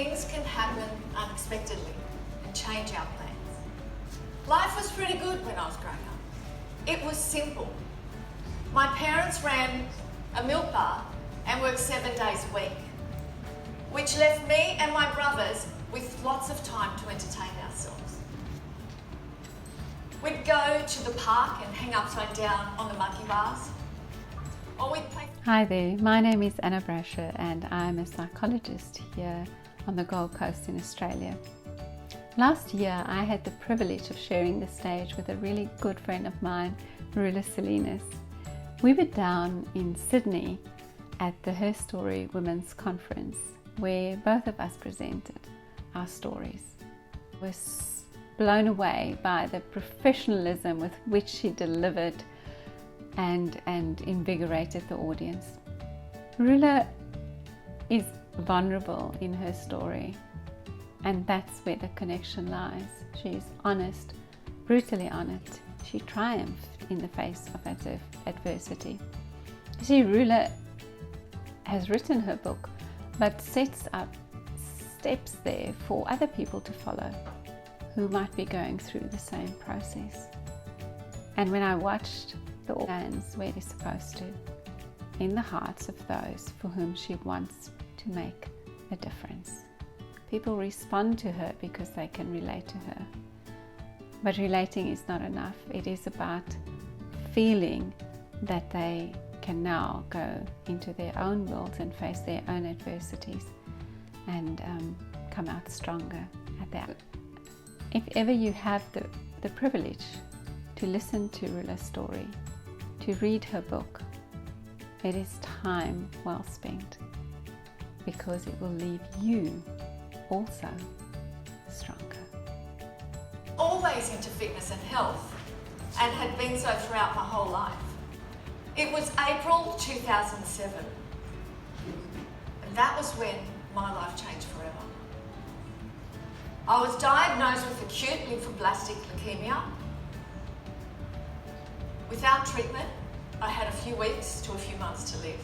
things can happen unexpectedly and change our plans. Life was pretty good when I was growing up. It was simple. My parents ran a milk bar and worked 7 days a week, which left me and my brothers with lots of time to entertain ourselves. We'd go to the park and hang upside down on the monkey bars, or we'd play... Hi there, my name is Anna Brasher and I'm a psychologist here on the Gold Coast in Australia. Last year I had the privilege of sharing the stage with a really good friend of mine, Marilla Salinas. We were down in Sydney at the Herstory Women's Conference where both of us presented our stories. I was blown away by the professionalism with which she delivered and invigorated the audience. Marilla is vulnerable in her story, and that's where the connection lies. She's honest, brutally honest. She triumphed in the face of adversity. See, Marilla has written her book, but sets up steps there for other people to follow who might be going through the same process. And when I watched the lands where they're supposed to, in the hearts of those for whom she wants to make a difference. People respond to her because they can relate to her. But relating is not enough. It is about feeling that they can now go into their own worlds and face their own adversities and come out stronger at that. If ever you have the privilege to listen to Marilla's story, to read her book, it is time well spent, because it will leave you also stronger. Always into fitness and health, and had been so throughout my whole life. It was April 2007, and that was when my life changed forever. I was diagnosed with acute lymphoblastic leukemia. Without treatment, I had a few weeks to a few months to live.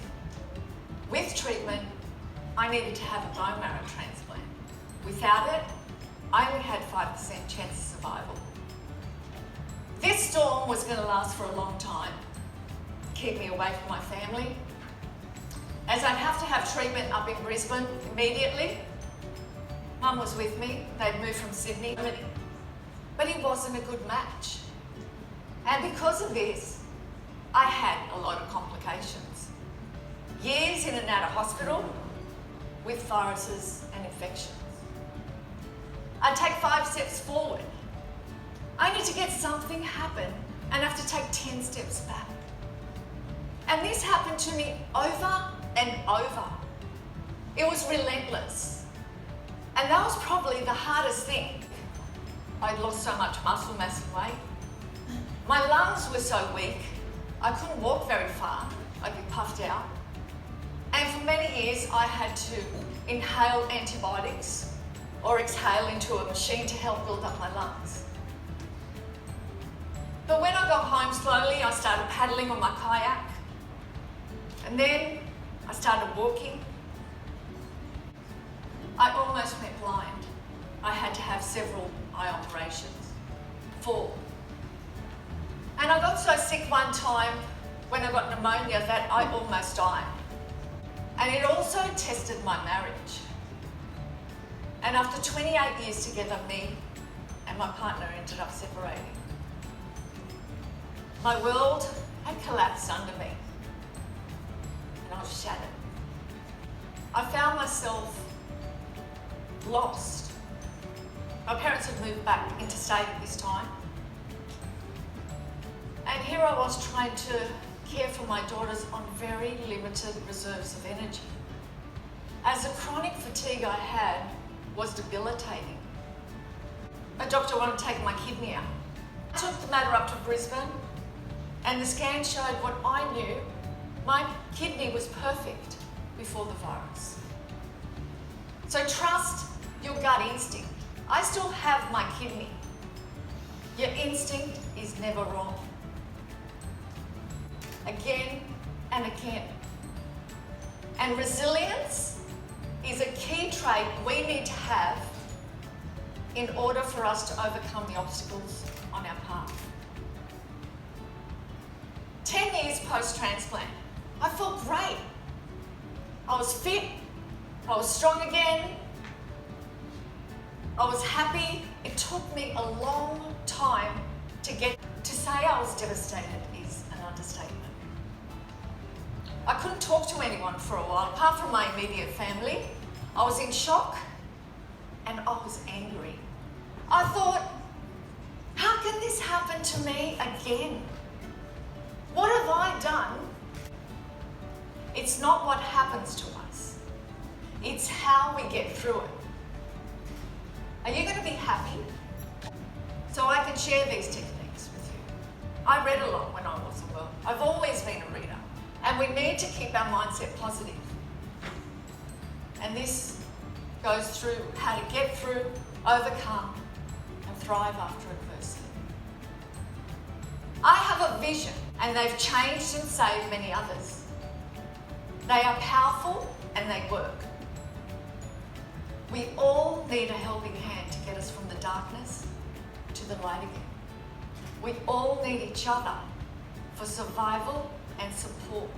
With treatment, I needed to have a bone marrow transplant. Without it, I only had 5% chance of survival. This storm was going to last for a long time, keep me away from my family, as I'd have to have treatment up in Brisbane immediately. Mum was with me. They'd moved from Sydney, but it wasn't a good match. And because of this, I had a lot of complications. Years in and out of hospital with viruses and infections. I'd take 5 steps forward, only to get something happen and have to take 10 steps back. And this happened to me over and over. It was relentless. And that was probably the hardest thing. I'd lost so much muscle mass and weight. My lungs were so weak, I couldn't walk very far. I'd be puffed out. And for many years, I had to inhale antibiotics or exhale into a machine to help build up my lungs. But when I got home slowly, I started paddling on my kayak. And then I started walking. I almost went blind. I had to have several eye operations. 4. And I got so sick one time when I got pneumonia that I almost died. And it also tested my marriage. And after 28 years together, me and my partner ended up separating. My world had collapsed under me, and I was shattered. I found myself lost. My parents had moved back interstate at this time. And here I was trying to care for my daughters on very limited reserves of energy, as the chronic fatigue I had was debilitating. A doctor wanted to take my kidney out. I took the matter up to Brisbane, and the scan showed what I knew. My kidney was perfect before the virus. So trust your gut instinct. I still have my kidney. Your instinct is never wrong. Again and again. And resilience is a key trait we need to have in order for us to overcome the obstacles on our path. 10 years post-transplant, I felt great. I was fit, I was strong again, I was happy. It took me a long time to say I was devastated is an understatement. I couldn't talk to anyone for a while, apart from my immediate family. I was in shock and I was angry. I thought, how can this happen to me again? What have I done? It's not what happens to us. It's how we get through it. Are you going to be happy? So I can share these techniques with you. I read a lot when I wasn't well. I've always been a reader. And we need to keep our mindset positive. And this goes through how to get through, overcome, and thrive after adversity. I have a vision, and they've changed and saved many others. They are powerful and they work. We all need a helping hand to get us from the darkness to the light again. We all need each other for survival and support.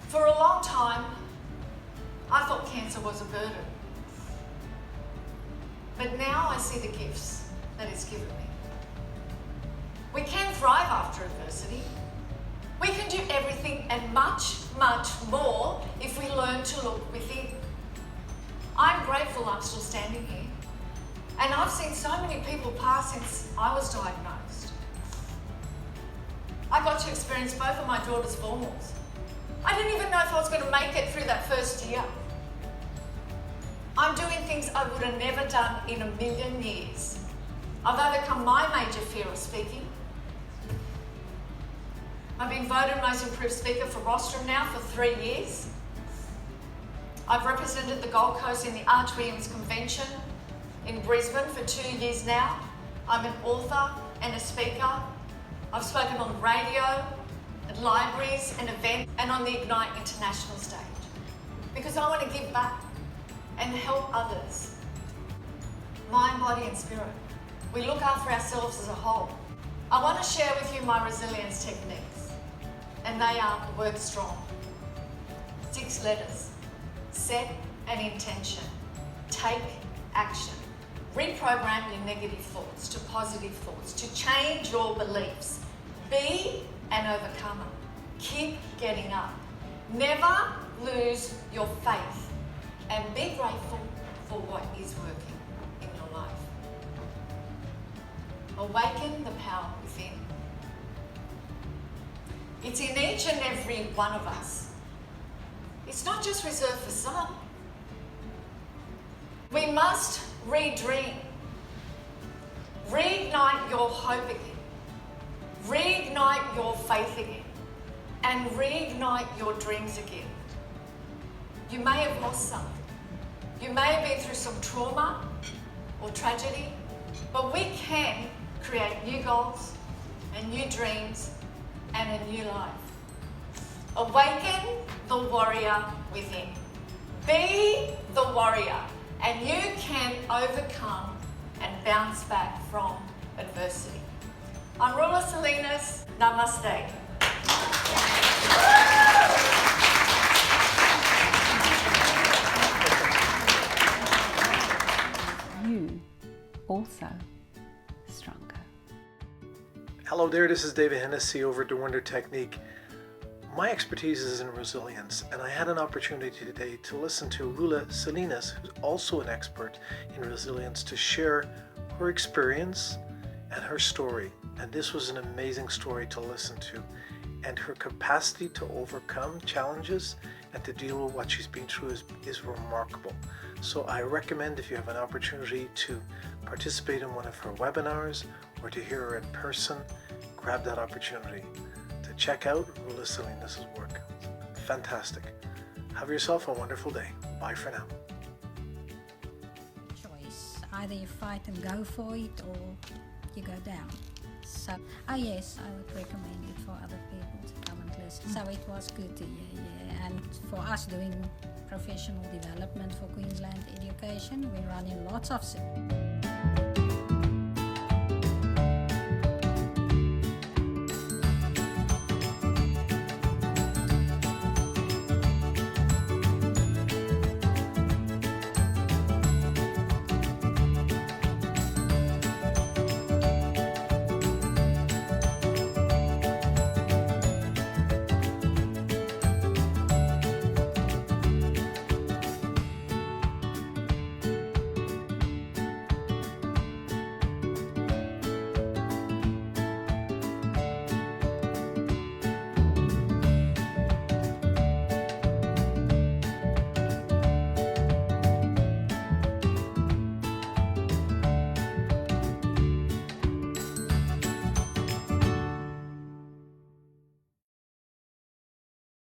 For a long time, I thought cancer was a burden. But now I see the gifts that it's given me. We can thrive after adversity. We can do everything and much, much more if we learn to look within. I'm grateful I'm still standing here. And I've seen so many people pass since I was diagnosed. I got to experience both of my daughter's formals. I didn't even know if I was going to make it through that first year. I'm doing things I would have never done in a million years. I've overcome my major fear of speaking. I've been voted most improved speaker for Rostrum now for 3 years. I've represented the Gold Coast in the Archwomen's Convention in Brisbane for 2 years now. I'm an author and a speaker. I've spoken on radio, at libraries and events, and on the Ignite International stage. Because I want to give back and help others. Mind, body and spirit. We look after ourselves as a whole. I want to share with you my resilience techniques. And they are work strong. 6 letters. Set an intention. Take action. Reprogram your negative thoughts to positive thoughts, to change your beliefs. Be an overcomer. Keep getting up. Never lose your faith. And be grateful for what is working in your life. Awaken the power within. It's in each and every one of us. It's not just reserved for some. We must re-dream. Reignite your hope again. Reignite your faith again. And reignite your dreams again. You may have lost some. You may have been through some trauma or tragedy, but we can create new goals and new dreams and a new life. Awaken the warrior within. Be the warrior, and you can overcome and bounce back from adversity. I'm Rula Salinas. Namaste. You also stronger. Hello there, this is David Hennessy over at The Wonder Technique. My expertise is in resilience, and I had an opportunity today to listen to Rula Salinas, who's also an expert in resilience, to share her experience and her story. And this was an amazing story to listen to. And her capacity to overcome challenges and to deal with what she's been through is remarkable. So I recommend, if you have an opportunity to participate in one of her webinars or to hear her in person, grab that opportunity to check out Rula Salinas' work. Fantastic. Have yourself a wonderful day. Bye for now. Choice. Either you fight and go for it, or you go down. So, oh yes, I would recommend it for other people to come and listen. So it was good to hear, yeah. And for us doing professional development for Queensland education, we're running lots of